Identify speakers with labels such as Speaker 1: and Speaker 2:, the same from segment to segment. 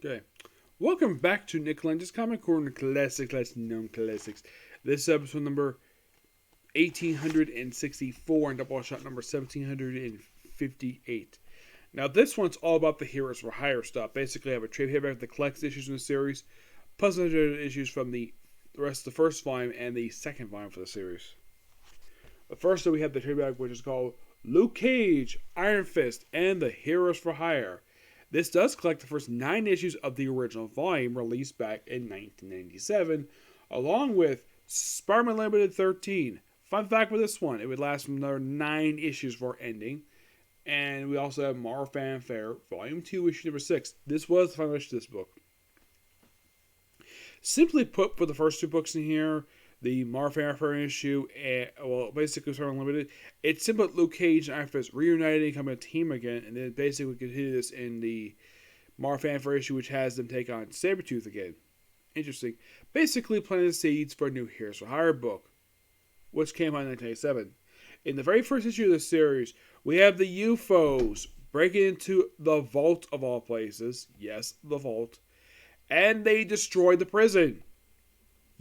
Speaker 1: Okay. Welcome back to Nick Lenz's Comic Corner Classic, Less Known Classics. This is episode number 1864 and Doubleshot number 1758. Now, this one's all about the Heroes for Hire stuff. Basically, I have a trade paperback that collects issues in the series, plus issues from the rest of the first volume and the second volume for the series. But first, we have the trade paperback, which is called Luke Cage, Iron Fist, and the Heroes for Hire. This does collect the first 9 issues of the original volume released back in 1997, along with Spider-Man Limited 13. Fun fact with this one, it would last another 9 issues before ending. And we also have Mar Fanfare, Volume 2, Issue number 6. This was the final issue of this book. Simply put, for the first 2 books in here, the Mar Fanfare issue, basically Spider-Man Limited, it's simply Luke Cage and Iron Fist reuniting, becoming a team again, and then basically continue this in the Mar Fanfare issue, which has them take on Sabretooth again. Interesting. Basically planting the seeds for a new Heroes for Hire book, which came out in 1987. In the very first issue of the series, we have the UFOs breaking into the vault of all places. Yes, the vault. And they destroy the prison.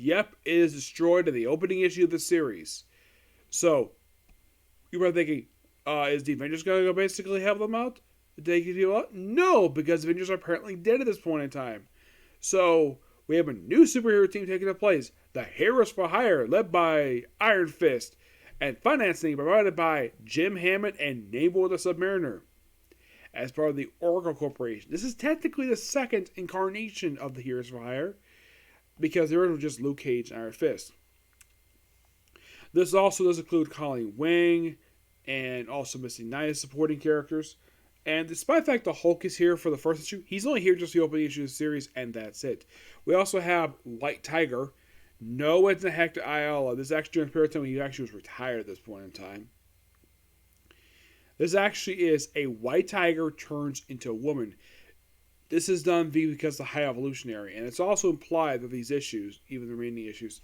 Speaker 1: Yep, it is destroyed in the opening issue of the series. So, you were thinking, is the Avengers going to go basically help them out? To take people out? No, because the Avengers are apparently dead at this point in time. So, we have a new superhero team taking place. The Heroes for Hire, led by Iron Fist. And financing provided by Jim Hammond and Naval the Submariner. As part of the Oracle Corporation. This is technically the second incarnation of the Heroes for Hire, because the original was just Luke Cage and Iron Fist. This also does include Colleen Wing and also Misty Knight as supporting characters. And despite the fact the Hulk is here for the first issue, he's only here just the opening issue of the series, and that's it. We also have White Tiger. No, it's a Hector Ayala. This is actually during the period of time when he actually was retired at this point in time. This actually is a White Tiger turns into a woman. This is done because of the High Evolutionary, and it's also implied that these issues, even the remaining issues,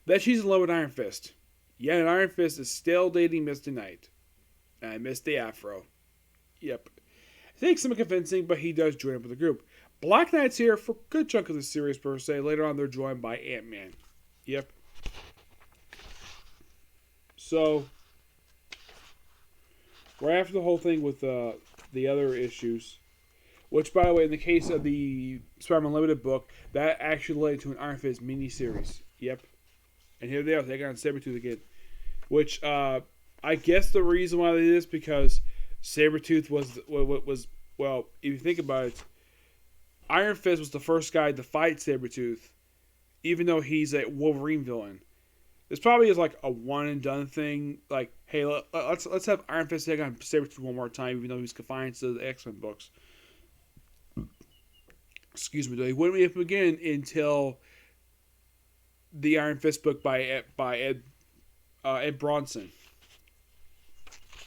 Speaker 1: that she's in love with Iron Fist. Yeah, and Iron Fist is still dating Misty Knight. And I missed the afro. Yep. It takes some convincing, but he does join up with the group. Black Knight's here for a good chunk of the series, per se. Later on, they're joined by Ant-Man. Yep. So, right after the whole thing with the other issues, which, by the way, in the case of the Spider-Man Limited book, that actually led to an Iron Fist miniseries. Yep. And here they are, taking on Sabretooth again. Which, I guess the reason why they did this because Sabretooth was, well, if you think about it, Iron Fist was the first guy to fight Sabretooth, even though he's a Wolverine villain. This probably is like a one-and-done thing. Like, hey, let's have Iron Fist take on Sabretooth one more time, even though he's confined to the X-Men books. Excuse me, they wouldn't be up again until the Iron Fist book by Ed Bronson.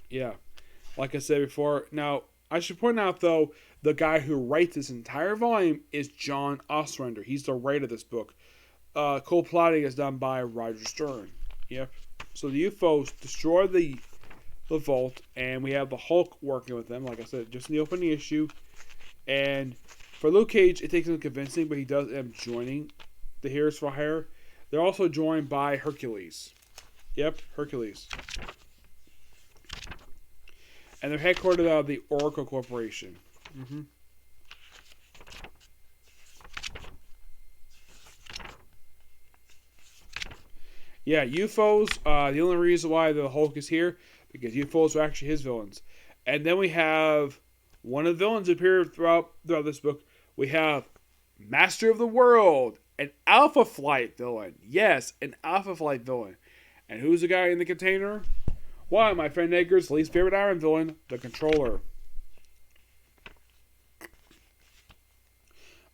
Speaker 1: Yeah, like I said before. Now, I should point out, though, the guy who writes this entire volume is John Ostrander. He's the writer of this book. Co-plotting is done by Roger Stern. Yep. So the UFOs destroy the vault, and we have the Hulk working with them, like I said, just in the opening issue. And for Luke Cage, it takes him convincing, but he does end up joining the Heroes for Hire. They're also joined by Hercules. Yep, Hercules. And they're headquartered out of the Oracle Corporation. Mm-hmm. Yeah, UFOs, the only reason why the Hulk is here, because UFOs are actually his villains. And then we have one of the villains appear throughout this book. We have Master of the World, an Alpha Flight villain. Yes, an Alpha Flight villain. And who's the guy in the container? Why, my friend Edgar's least favorite Iron villain, the Controller.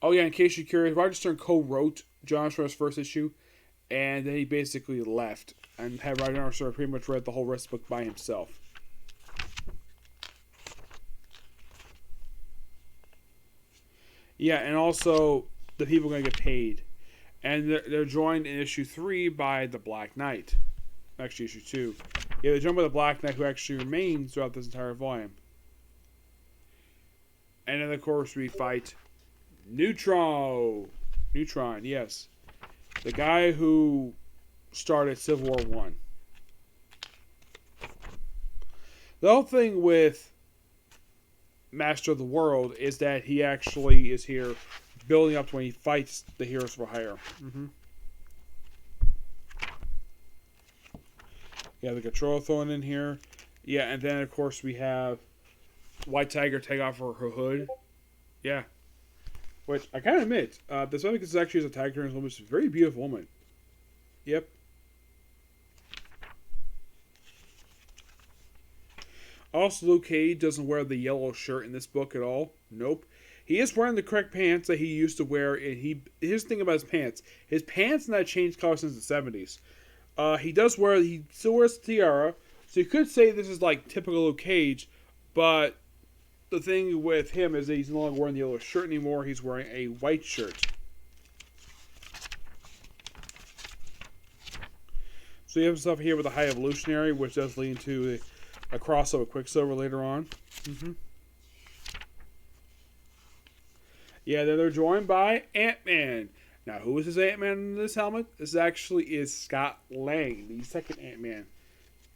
Speaker 1: Oh yeah, in case you're curious, Roger Stern co-wrote John Ostra's first issue, and then he basically left and had Roger Stern pretty much read the whole rest of the book by himself. Yeah, and also the people are going to get paid. And they're joined in issue 3 by the Black Knight. Actually, issue 2. Yeah, they're joined by the Black Knight, who actually remains throughout this entire volume. And then, of course, we fight Neutron, yes. The guy who started Civil War One. The whole thing with Master of the World is that he actually is here building up to when he fights the Heroes for Hire. Mm-hmm. Yeah, the control thrown in here. Yeah, and then of course we have White Tiger take off her hood. Yeah. Which I kind of admit, despite because actually is a tiger in this woman, she's a very beautiful woman. Yep. Also, Luke Cage doesn't wear the yellow shirt in this book at all. Nope. He is wearing the correct pants that he used to wear, and here's the thing about his pants. His pants not changed color since the 70s. He still wears the tiara, so you could say this is like typical Luke Cage, but the thing with him is that he's no longer wearing the yellow shirt anymore, he's wearing a white shirt. So you have stuff here with the High Evolutionary, which does lead to a crossover with Quicksilver later on. Mm-hmm. Yeah, then they're joined by Ant-Man. Now, who is this Ant-Man in this helmet? This actually is Scott Lang, the second Ant-Man.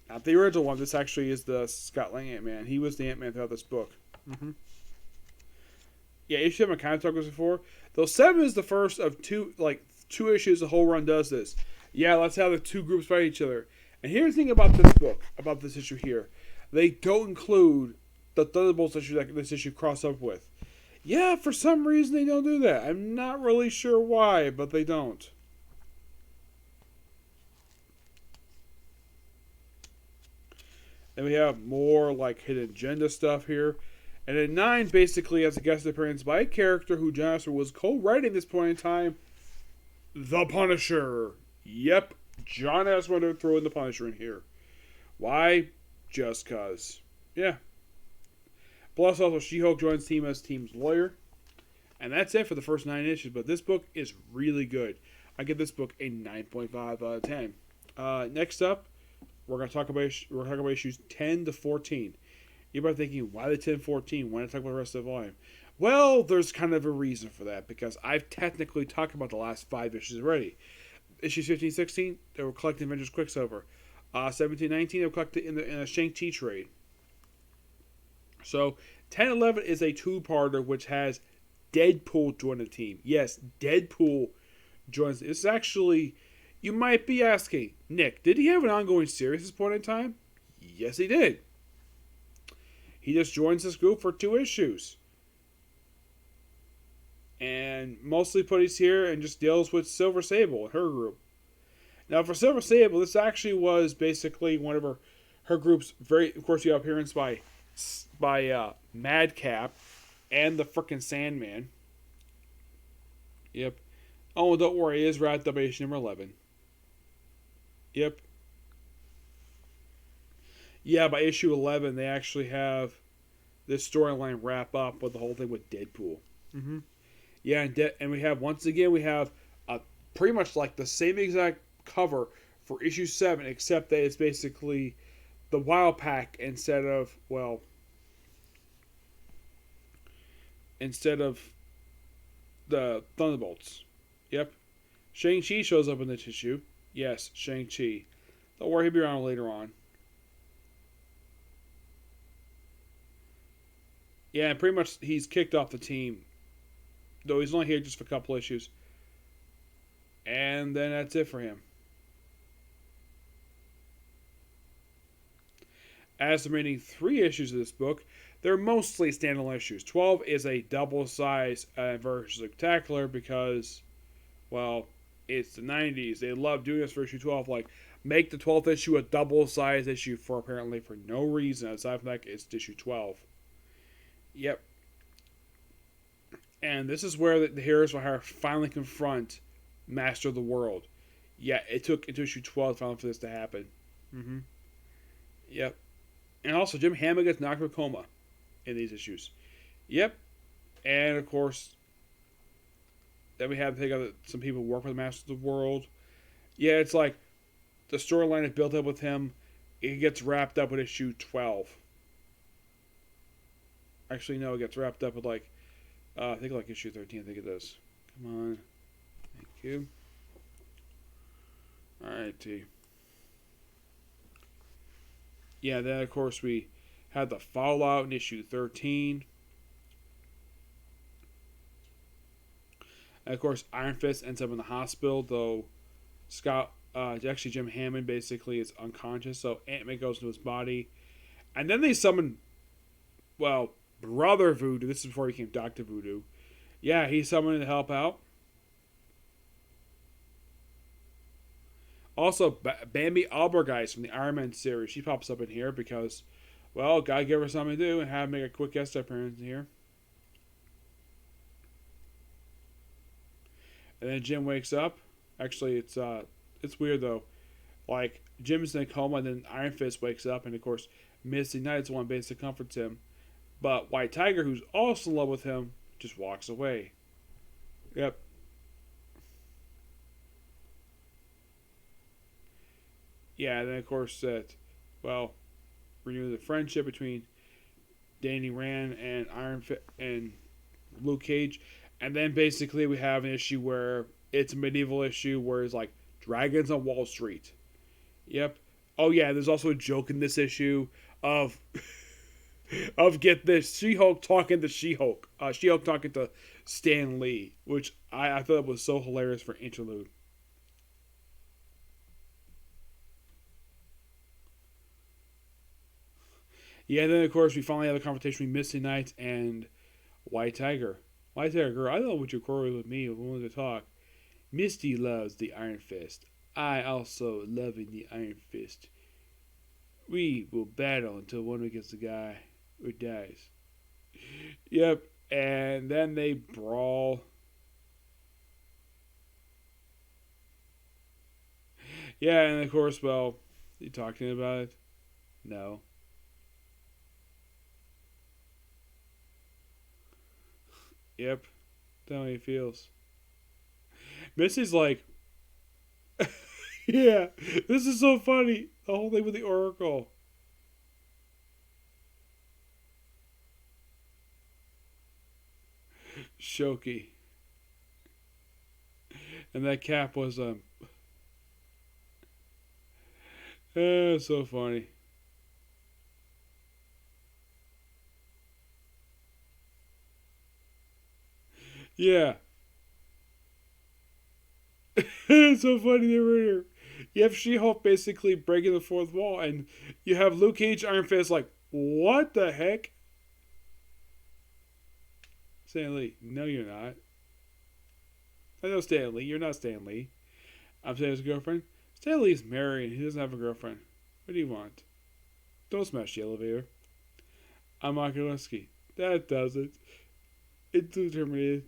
Speaker 1: Not the original one. This actually is the Scott Lang Ant-Man. He was the Ant-Man throughout this book. Mm-hmm. Yeah, issue 7 I kind of talked about this before. Though 7 is the first of two issues the whole run does this. Yeah, let's have the two groups fight each other. And here's the thing about this book, about this issue here. They don't include the Thunderbolts issue that this issue cross up with. Yeah, for some reason they don't do that. I'm not really sure why, but they don't. Then we have more like hidden agenda stuff here. And then 9 basically has a guest appearance by a character who Jonathan was co-writing this point in time. The Punisher. Yep, John has wanted to throw in the Punisher in here. Why? Just cause. Yeah. Plus also She-Hulk joins team as team's lawyer. And that's it for the first 9 issues. But this book is really good. I give this book a 9.5 out of 10. Next up, we're going to talk about issues 10 to 14. You're probably thinking, why the 10 14? Why not talk about the rest of the volume? Well, there's kind of a reason for that. Because I've technically talked about the last 5 issues already. Issues 15 16, they were collecting Avengers Quicksilver. 17 19, they were collected in a Shang-Chi trade. So, 10 11 is a two-parter which has Deadpool join the team. Yes, Deadpool joins. It's actually, you might be asking, Nick, did he have an ongoing series at this point in time? Yes, he did. He just joins this group for 2 issues. And mostly he's here and just deals with Silver Sable and her group. Now, for Silver Sable, this actually was basically one of her group's of course, you have appearance by Madcap and the frickin' Sandman. Yep. Oh, don't worry, it is wrapped up issue number 11. Yep. Yeah, by issue 11, they actually have this storyline wrap up with the whole thing with Deadpool. Mm-hmm. Yeah, and we have, once again, pretty much like the same exact cover for issue 7, except that it's basically the Wild Pack instead of the Thunderbolts. Yep. Shang-Chi shows up in this issue. Yes, Shang-Chi. Don't worry, he'll be around later on. Yeah, and pretty much he's kicked off the team. Though he's only here just for a couple issues. And then that's it for him. As the remaining 3 issues of this book, they're mostly standalone issues. 12 is a double-sized version of Spectacular because, well, it's the 90s. They love doing this for issue 12. Like, make the 12th issue a double-sized issue for no reason. Aside from that, it's issue 12. Yep. And this is where the Heroes for Hire finally confront Master of the World. Yeah, it took into issue 12 finally for this to happen. Mm-hmm. Yep. And also, Jim Hammond gets knocked from a coma in these issues. Yep. And, of course, then we have to take out some people who work for the Master of the World. Yeah, it's like the storyline is built up with him. It gets wrapped up with issue 12. Actually, no, it gets wrapped up with, I think like issue 13. I think it does. Come on. Thank you. Alrighty. Yeah, then of course we had the fallout in issue 13. And of course, Iron Fist ends up in the hospital, though actually Jim Hammond basically is unconscious, so Ant-Man goes into his body. And then they summon, well, Brother Voodoo. This is before he became Dr. Voodoo. Yeah, he's summoned to help out. Also, Bambi Albergeist from the Iron Man series. She pops up in here because, well, gotta give her something to do and have her make a quick guest appearance in here. And then Jim wakes up. Actually, it's weird though. Like Jim's in a coma, and then Iron Fist wakes up, and of course Misty Knight's the one basically comforts him. But White Tiger, who's also in love with him, just walks away. Yep. Yeah, and then of course renew the friendship between Danny Rand and and Luke Cage. And then basically we have an issue where it's a medieval issue where it's like dragons on Wall Street. Yep. Oh yeah, there's also a joke in this issue of get this, She-Hulk talking to She-Hulk. She-Hulk talking to Stan Lee, which I thought was so hilarious for interlude. Yeah, then of course we finally have a confrontation between Misty Knight and White Tiger. White Tiger, girl, I don't know what your quarrel with me. We wanted to talk. Misty loves the Iron Fist. I also love the Iron Fist. We will battle until one against the guy who dies. Yep, and then they brawl. Yeah, and of course, well, you talking about it? No. Yep, that's how he feels. Missy's like, yeah, this is so funny. The whole thing with the Oracle. Shoki. And that cap was, so funny. Yeah. It's so funny they were here. You have She-Hulk basically breaking the fourth wall, and you have Luke Cage, Iron Fist, like, what the heck? Stan Lee, no, you're not. I know Stan Lee. You're not Stan Lee. I'm saying his girlfriend. Stan Lee's married. He doesn't have a girlfriend. What do you want? Don't smash the elevator. I'm Lewinsky. That does it. It's determined.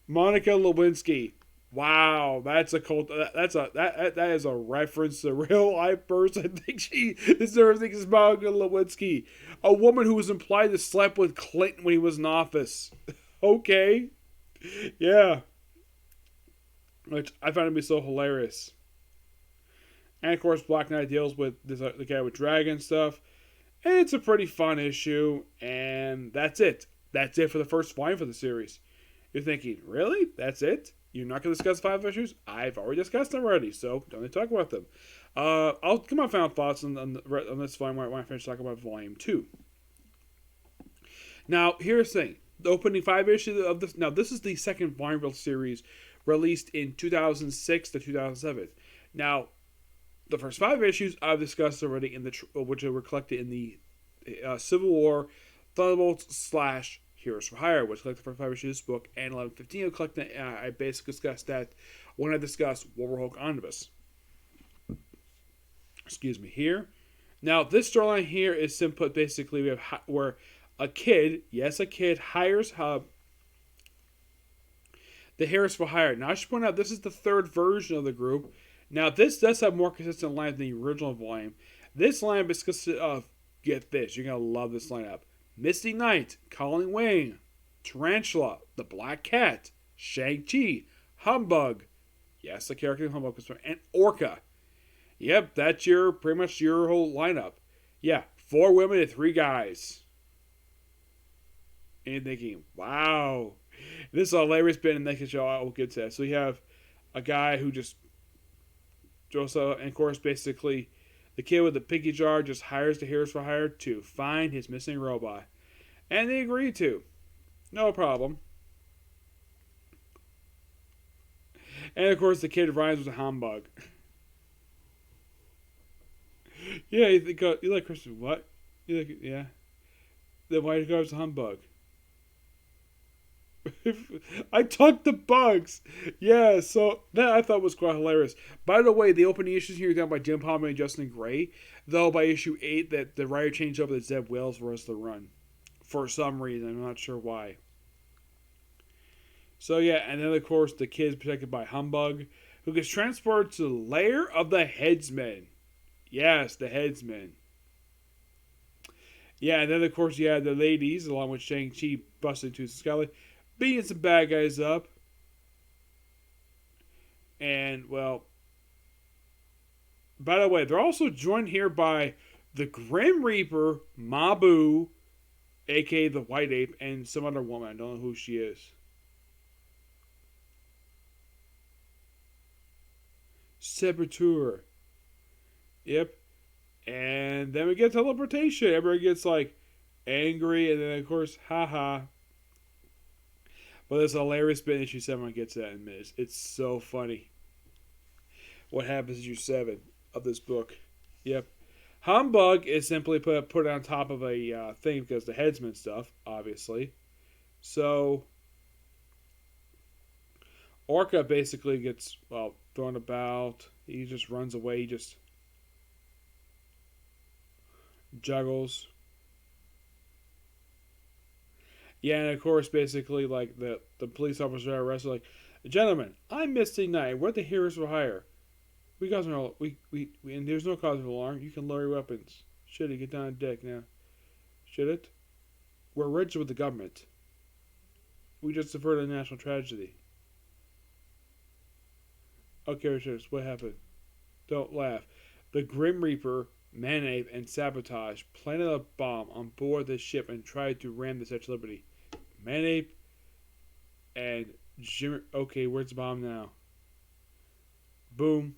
Speaker 1: Monica Lewinsky. Wow, that's a cult. That is a reference to a real life person. I think she deserves things. Monica Lewinsky, a woman who was implied to sleep with Clinton when he was in office. Okay, yeah, which I found to be so hilarious. And of course, Black Knight deals with the guy with dragon stuff, and it's a pretty fun issue. And that's it. That's it for the first volume for the series. You're thinking, really? That's it? You're not going to discuss 5 issues? I've already discussed them already, so don't need to talk about them. I'll give my final thoughts on this volume when I finish talking about Volume 2. Now, here's the thing. The opening 5 issues of this... Now, this is the second volume of the series released in 2006 to 2007. Now, the first 5 issues I've discussed already, which were collected in the Civil War Thunderbolts / Heroes for Hire, which collected the first 5 issues of this book, and 1115 will collect that. I basically discussed that when I discussed War Hulk Omnibus. Excuse me, here. Now, this storyline here is simple. Basically, we have where a kid, yes, a kid, hires the Heroes for Hire. Now, I should point out, this is the third version of the group. Now, this does have more consistent lines than the original volume. This line is consistent of, get this, you're going to love this lineup. Misty Knight, Colin Wayne, Tarantula, the Black Cat, Shang-Chi, Humbug, yes, the character in Humbug, and Orca. Yep, that's pretty much your whole lineup. Yeah, 4 women and 3 guys. And you're thinking, wow. This is a hilarious bit in the next show. I will get to that. So you have a guy who just and of course, basically, the kid with the pinky jar just hires the Heroes for Hire to find his missing robot. And they agree to. No problem. And of course, the kid rhymes with a humbug. Yeah, you like Christian, what? You like, yeah. Then why did you go as a humbug? I talked to bugs. Yeah, so that I thought was quite hilarious. By the way, the opening issues here are done by Jim Palmer and Justin Gray. Though by issue 8, that the writer changed over to Zeb Wells for us to run. For some reason, I'm not sure why. So yeah, and then of course the kid is protected by Humbug, who gets transported to the lair of the Headsmen. Yes, the Headsmen. Yeah, and then of course you had the ladies, along with Shang-Chi busting into Scully, beating some bad guys up. And, well, by the way, they're also joined here by the Grim Reaper, Mabu, aka the White Ape, and some other woman. I don't know who she is. Saboteur. Yep. And then we get teleportation. Everybody gets, like, angry, and then, of course, haha. But there's a hilarious bit in issue 7 when it gets that in minutes. It's so funny. What happens in issue 7 of this book. Yep. Humbug is simply put on top of a thing because the Headsman stuff, obviously. So, Orca basically gets, well, thrown about. He just runs away. He just juggles. Yeah, and of course, basically, like, the police officer are arrested, like, gentlemen, I'm Misty Knight. We're the Heroes for Hire. We and there's no cause of alarm. You can lower your weapons. Should it get down on deck now? Should it? We're registered with the government. We just averted a national tragedy. Okay, Richards, what happened? Don't laugh. The Grim Reaper, Man-Ape, and Sabotage planted a bomb on board the ship and tried to ram the Statue of Liberty. Man-Ape and Jim... Okay, where's the bomb now? Boom.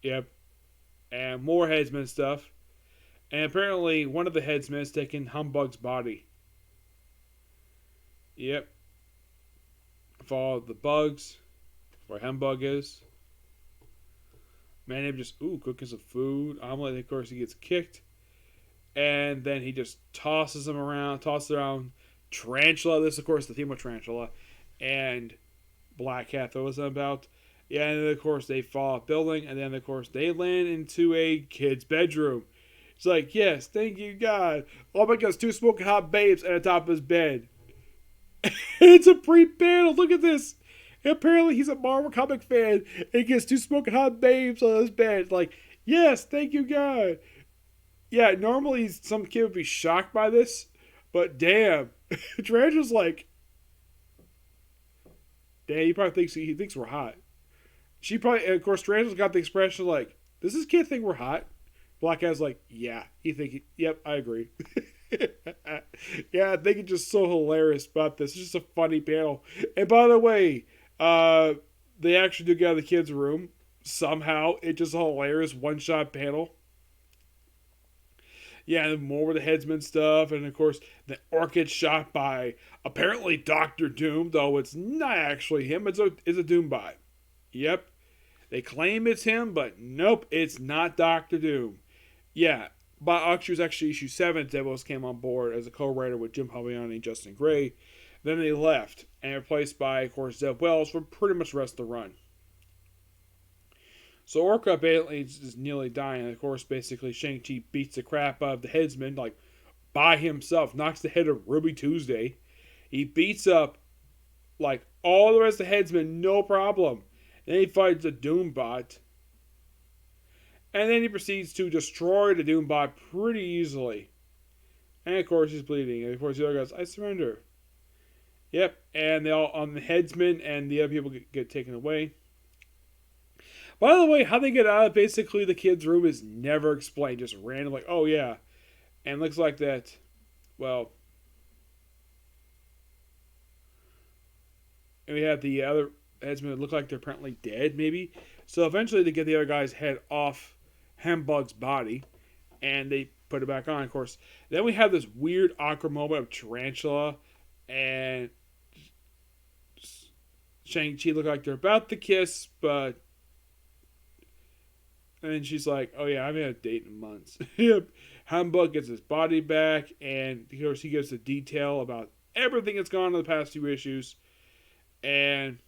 Speaker 1: Yep. And more Headsman stuff. And apparently one of the Headsmen has taken Humbug's body. Yep. Follow the bugs. Where Humbug is. Man-Ape just, cooking some food. Omelet, of course, he gets kicked. And then he just tosses around Tarantula. This, of course, the theme of Tarantula. And Black Cat throws them about. Yeah, and then, of course, they fall off building. And then, of course, they land into a kid's bedroom. It's like, yes, thank you, God. Oh my God, it's 2 smoking hot babes at the top of his bed. And it's a pre-panel. Look at this. And apparently, he's a Marvel comic fan. And he gets 2 smoking hot babes on his bed. It's like, yes, thank you, God. Yeah, normally some kid would be shocked by this. But damn. Tarantula's like, damn, he thinks we're hot. She probably, of course, Tarantula's got the expression like, does this kid think we're hot? Black Cat's like, yeah. Yep, I agree. Yeah, I think it's just so hilarious about this. It's just a funny panel. And by the way, they actually do get out of the kid's room. Somehow, it's just a hilarious one-shot panel. Yeah, and more with the Headsman stuff. And of course, the Orc gets shot by apparently Dr. Doom, though it's not actually him. It's a Doombot. Yep. They claim it's him, but nope, it's not Dr. Doom. Yeah, but actually issue 7, Devils came on board as a co-writer with Jim Palmiani and Justin Gray. Then they left and replaced by, of course, Zeb Wells for pretty much the rest of the run. So Orca basically is nearly dying. And of course, basically, Shang-Chi beats the crap out of the Headsman, like, by himself. Knocks the head of Ruby Tuesday. He beats up, like, all the rest of the Headsmen, no problem. Then he fights the Doombot. And then he proceeds to destroy the Doombot pretty easily. And of course, he's bleeding. And of course, the other goes, I surrender. Yep, and they all, the Headsman and the other people get taken away. By the way, how they get out of basically the kid's room is never explained. Just random, like, oh yeah. And it looks like that, well, and we have the other headsmen that look like they're apparently dead, maybe. So eventually they get the other guy's head off Hambug's body, and they put it back on, of course. Then we have this weird, awkward moment of Tarantula and Shang-Chi look like they're about to kiss, but... And then she's like, oh yeah, I haven't had a date in months. Yep. Hambug gets his body back, and of course he gives the detail about everything that's gone on in the past 2 issues. And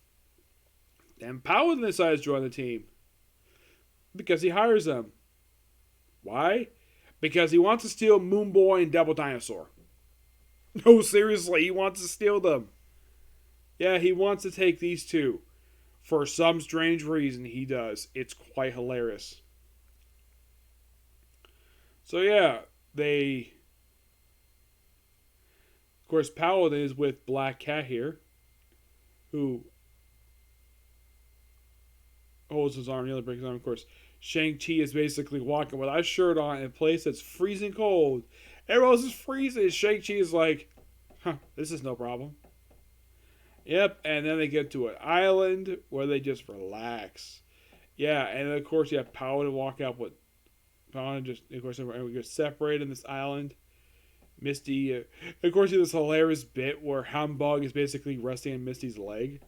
Speaker 1: then Paladin decides to join the team. Because he hires them. Why? Because he wants to steal Moon Boy and Devil Dinosaur. No, seriously, he wants to steal them. Yeah, he wants to take these two. For some strange reason, he does. It's quite hilarious. So yeah, they... Of course, Paladin is with Black Cat here, who holds his arm, the other breaks his arm, of course. Shang-Chi is basically walking without a shirt on in a place that's freezing cold. Everyone else is freezing. Shang-Chi is like, this is no problem. Yep, and then they get to an island where they just relax. Yeah, and of course you have Paladin walk out with... Paladin just, of course, we get separated in this island. Misty, of course, you have this hilarious bit where Hambug is basically resting on Misty's leg.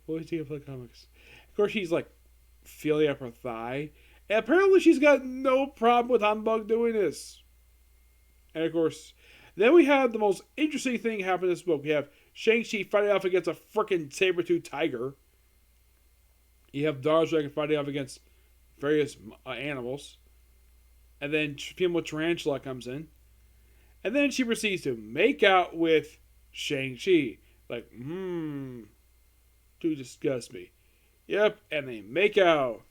Speaker 1: What was he for the comics? Of course, he's like feeling up her thigh. And apparently she's got no problem with Hambug doing this. And of course, then we have the most interesting thing happen in this book. We have Shang-Chi fighting off against a freaking saber-toothed tiger. You have Doubleshot fighting off against various animals. And then female Tarantula comes in. And then she proceeds to make out with Shang-Chi. Like, to disgust me. Yep, and they make out.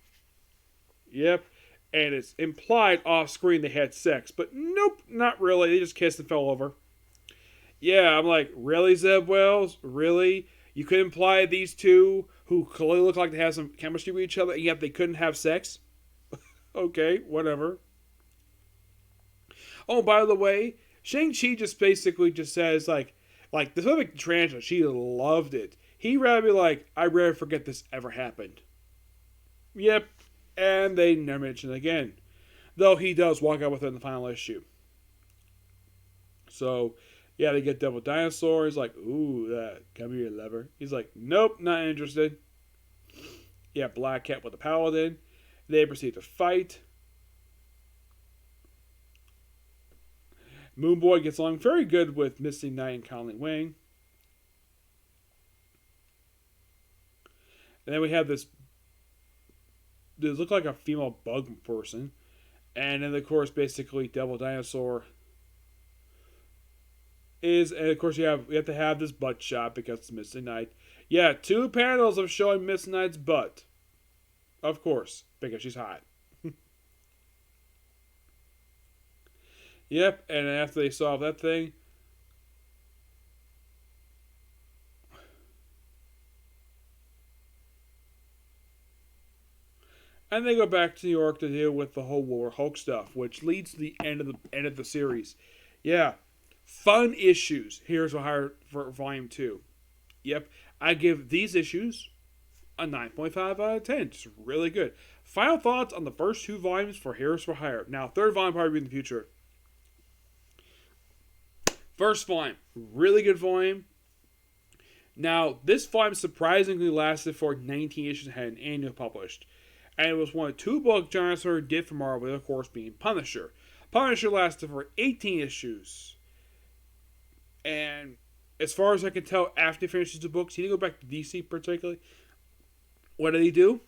Speaker 1: Yep, and it's implied off screen they had sex. But nope, not really. They just kissed and fell over. Yeah, I'm like, really, Zeb Wells? Really? You could imply these two, who clearly look like they have some chemistry with each other, and yet they couldn't have sex? Okay, whatever. Oh, by the way, Shang-Chi just basically just says, like this other Tarantula, she loved it. He'd rather be like, I'd rather forget this ever happened. Yep, and they never mention it again. Though he does walk out with it in the final issue. So, yeah, they get Devil Dinosaur. He's like, ooh, come here, lover. He's like, nope, not interested. Yeah, Black Cat with the Paladin. They proceed to fight. Moon Boy gets along very good with Misty Knight and Conley Wing. And then we have this look like a female bug person. And then, of course, basically, Devil Dinosaur is... And, of course, we have to have this butt shot because it's Misty Knight. Yeah, 2 panels of showing Misty Knight's butt. Of course, because she's hot. Yep, and after they solve that thing... And they go back to New York to deal with the whole War Hulk stuff, which leads to the end of the series. Yeah, fun issues. Here's a higher for Volume 2. Yep, I give these issues a 9.5 out of 10. Just really good. Final thoughts on the first 2 volumes for Heroes for Hire. Now, 3rd volume probably in the future. First volume, really good volume. Now, this volume surprisingly lasted for 19 issues and had an annual published. And it was one of 2 books John Arthur did for Marvel, of course, being Punisher. Punisher lasted for 18 issues. And as far as I can tell, after he finishes the books, he didn't go back to DC particularly. What did he do?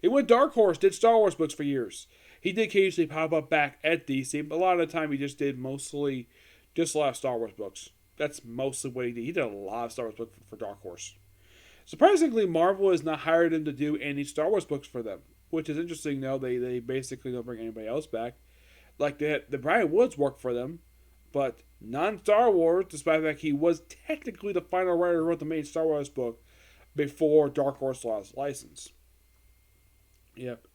Speaker 1: He went Dark Horse, did Star Wars books for years. He did occasionally pop up back at DC, but a lot of the time he just did mostly just a lot of Star Wars books. That's mostly what he did. He did a lot of Star Wars books for Dark Horse. Surprisingly, Marvel has not hired him to do any Star Wars books for them. Which is interesting, though. They basically don't bring anybody else back. Like, the Brian Woods worked for them, but non-Star Wars, despite the fact he was technically the final writer who wrote the main Star Wars book before Dark Horse lost license. Yep.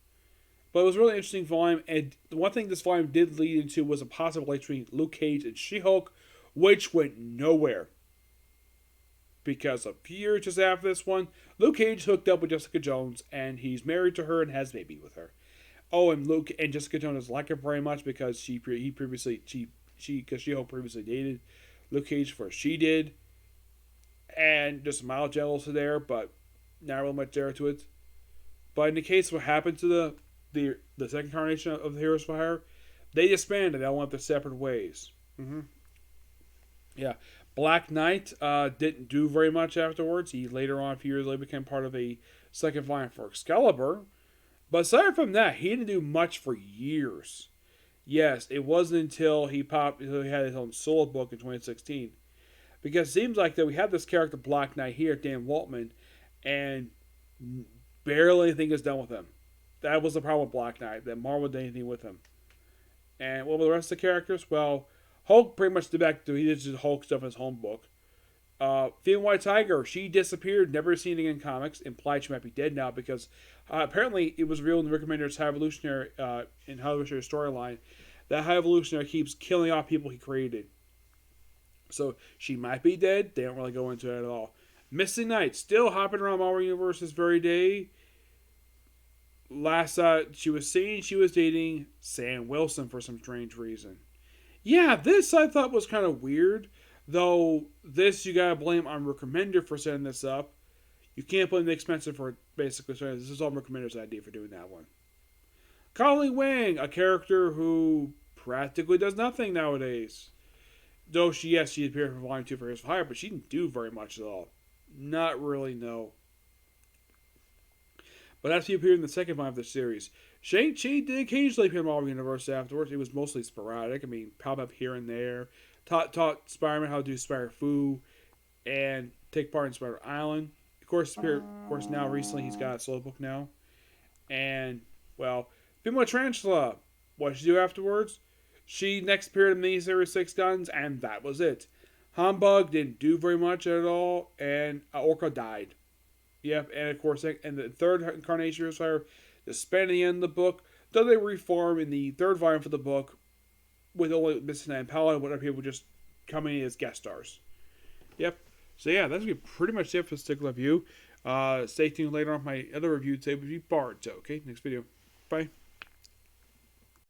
Speaker 1: But it was a really interesting volume, and the one thing this volume did lead into was a possible relationship between Luke Cage and She-Hulk, which went nowhere. because a few years just after this one, Luke Cage hooked up with Jessica Jones, and he's married to her and has a baby with her. Oh, and Luke and Jessica Jones like him very much because she previously dated Luke Cage before she did, and just a mild jealousy there, but not really much there to it. But in the case of what happened to the second incarnation of the Heroes for Hire, they disbanded. They all went their separate ways. Yeah, Black Knight didn't do very much afterwards. He later on, a few years later, became part of a second volume for Excalibur. But aside from that, he didn't do much for years. Yes, it wasn't until he had his own solo book in 2016. Because it seems like that we have this character Black Knight here, Dan Waltman, and barely anything is done with him. That was the problem with Black Knight, that Marvel did anything with him. And what were the rest of the characters? Well, Hulk pretty much did he did just Hulk stuff in his home book. Female White Tiger, she disappeared, never seen again in comics. Implied she might be dead now because apparently it was revealed in the Rick Remender's High Evolutionary storyline that High Evolutionary keeps killing off people he created. So she might be dead. They don't really go into it at all. Misty Knight, still hopping around Marvel Universe this very day. Last she was saying she was dating Sam Wilson for some strange reason. Yeah, this I thought was kind of weird. Though this you gotta blame on Rick Remender for setting this up. You can't blame Nick Spencer for basically saying this is all Rick Remender's idea for doing that one. Colleen Wing, a character who practically does nothing nowadays. Though she appeared for Volume 2 for Heroes for Hire, but she didn't do very much at all. Not really, no. But as she appeared in the second volume of the series, Shang-Chi did occasionally appear in Marvel Universe afterwards. It was mostly sporadic. I mean, pop up here and there. Taught Spider-Man how to do Spider-Fu and take part in Spider Island. Of course, now recently he's got a solo book now. And, well, Female Tarantula, what did she do afterwards? She next appeared in the miniseries Six Guns, and that was it. Humbug didn't do very much at all, and Orca died. Yep, and of course, and the third incarnation of Fire, the span at the end of the book, though they reform in the third volume for the book, with only Missing and Paladin and whatever people just coming in as guest stars. Yep. So yeah, that's going to be pretty much it for this particular review. Stay tuned later on my other review today will be Bard. So, okay, next video. Bye.